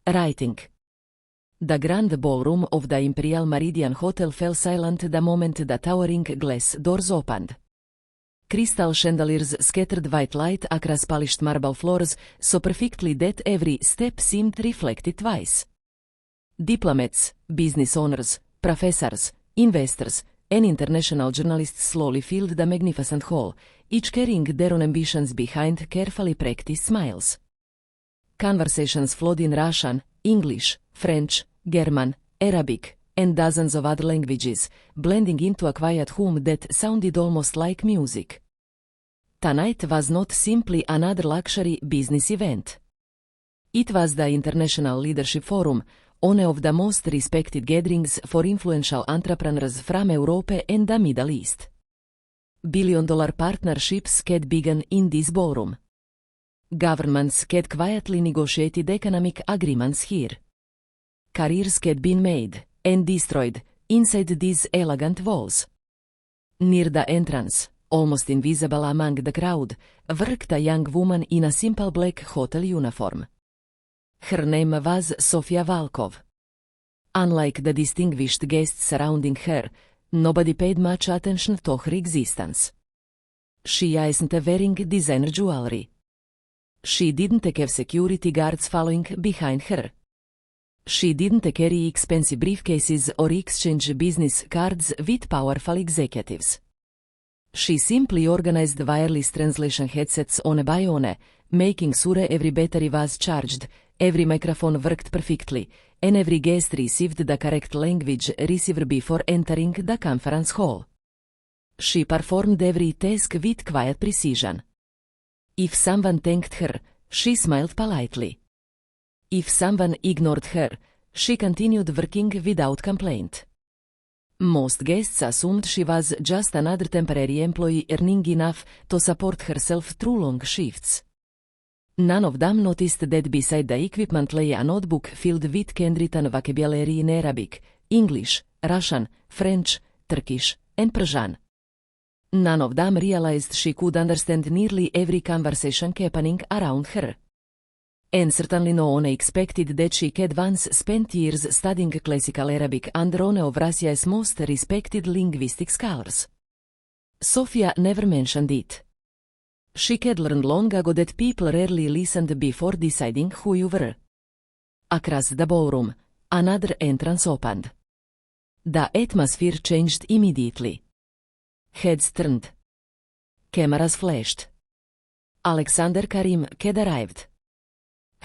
Writing. The grand ballroom of the Imperial Meridian Hotel fell silent the moment the towering glass doors opened. Crystal chandeliers scattered white light across polished marble floors so perfectly that every step seemed reflected twice. Diplomats, business owners, professors, investors, and international journalists slowly filled the magnificent hall, each carrying their own ambitions behind carefully practiced smiles. Conversations flowed in Russian, English, French, German, Arabic, and dozens of other languages, blending into a quiet hum that sounded almost like music. Tonight was not simply another luxury business event. It was the International Leadership Forum, one of the most respected gatherings for influential entrepreneurs from Europe and the Middle East. Billion-dollar partnerships had begun in this ballroom. Governments had quietly negotiated economic agreements here. Careers had been made and destroyed inside these elegant walls. Near the entrance, almost invisible among the crowd, worked a young woman in a simple black hotel uniform. Her name was Sofia Volkov. Unlike the distinguished guests surrounding her, nobody paid much attention to her existence. She isn't wearing designer jewelry. She didn't have security guards following behind her. She didn't carry expensive briefcases or exchange business cards with powerful executives. She simply organized wireless translation headsets one by one, making sure every battery was charged, every microphone worked perfectly, and every guest received the correct language receiver before entering the conference hall. She performed every task with quiet precision. If someone thanked her, she smiled politely. If someone ignored her, she continued working without complaint. Most guests assumed she was just another temporary employee earning enough to support herself through long shifts. None of them noticed that beside the equipment lay a notebook filled with handwritten vocabulary in Arabic, English, Russian, French, Turkish, and Persian. None of them realized she could understand nearly every conversation happening around her. And certainly no one expected that she had once spent years studying classical Arabic under one of Russia's most respected linguistic scholars. Sofia never mentioned it. She had learned long ago that people rarely listened before deciding who you were. Across the ballroom, another entrance opened. The atmosphere changed immediately. Heads turned. Cameras flashed. Alexander Karim had arrived.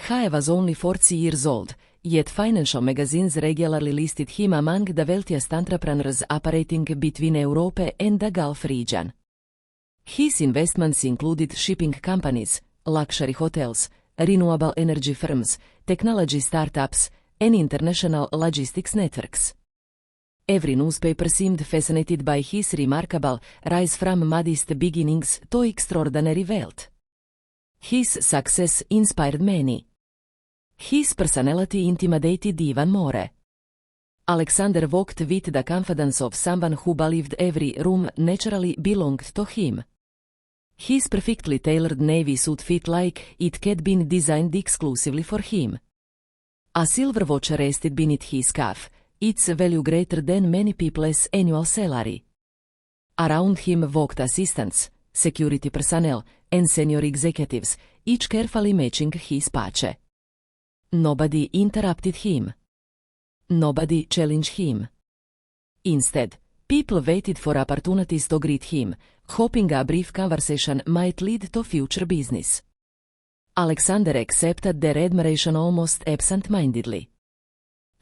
He was only 40 years old, yet financial magazines regularly listed him among the wealthiest entrepreneurs operating between Europe and the Gulf region. His investments included shipping companies, luxury hotels, renewable energy firms, technology startups, and international logistics networks. Every newspaper seemed fascinated by his remarkable rise from modest beginnings to extraordinary wealth. His success inspired many. His personality intimidated even more. Alexander walked with the confidence of someone who believed every room naturally belonged to him. His perfectly tailored navy suit fit like it had been designed exclusively for him. A silver watch rested beneath his cuff, its value greater than many people's annual salary. Around him walked assistants, security personnel, and senior executives, each carefully matching his patch. Nobody interrupted him. Nobody challenged him. Instead, people waited for opportunities to greet him, hoping a brief conversation might lead to future business. Alexander accepted their admiration almost absent-mindedly.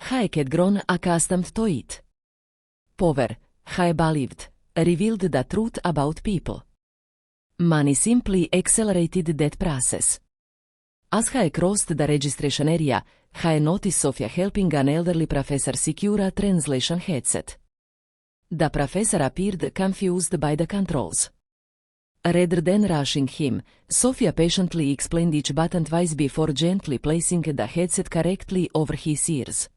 He had grown accustomed to it. Power, he believed, revealed the truth about people. Money simply accelerated that process. As he crossed the registration area, he noticed Sofia helping an elderly professor secure a translation headset. The professor appeared confused by the controls. Rather than rushing him, Sofia patiently explained each button twice before gently placing the headset correctly over his ears.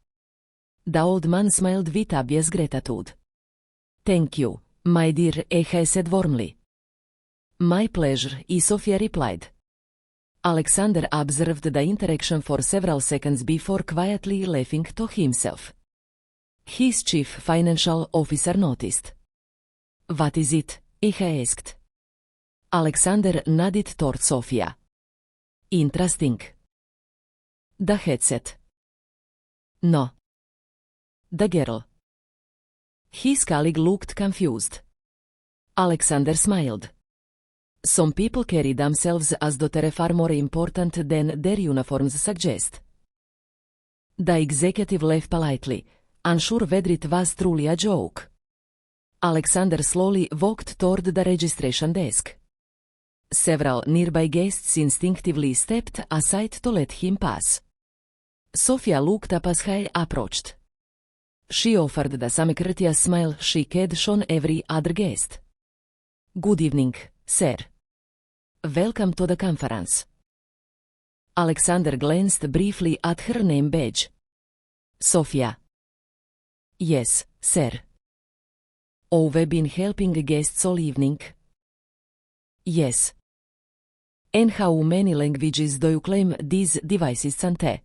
The old man smiled with obvious gratitude. "Thank you, my dear," he said warmly. "My pleasure," Sofia replied. Alexander observed the interaction for several seconds before quietly laughing to himself. His chief financial officer noticed. "What is it?" he asked. Alexander nodded toward Sofia. "Interesting." "The headset." "No." "The girl." His colleague looked confused. Alexander smiled. "Some people carry themselves as though they're far more important than their uniforms suggest." The executive laughed politely, unsure whether it was truly a joke. Alexander slowly walked toward the registration desk. Several nearby guests instinctively stepped aside to let him pass. Sofia looked up as he approached. She offered the same courteous smile she had shown every other guest. "Good evening, sir. Welcome to the conference." Alexander glanced briefly at her name badge. "Sofia." "Yes, sir." "Oh, we've been helping guests all evening." "Yes." "And how many languages do you claim these devices can?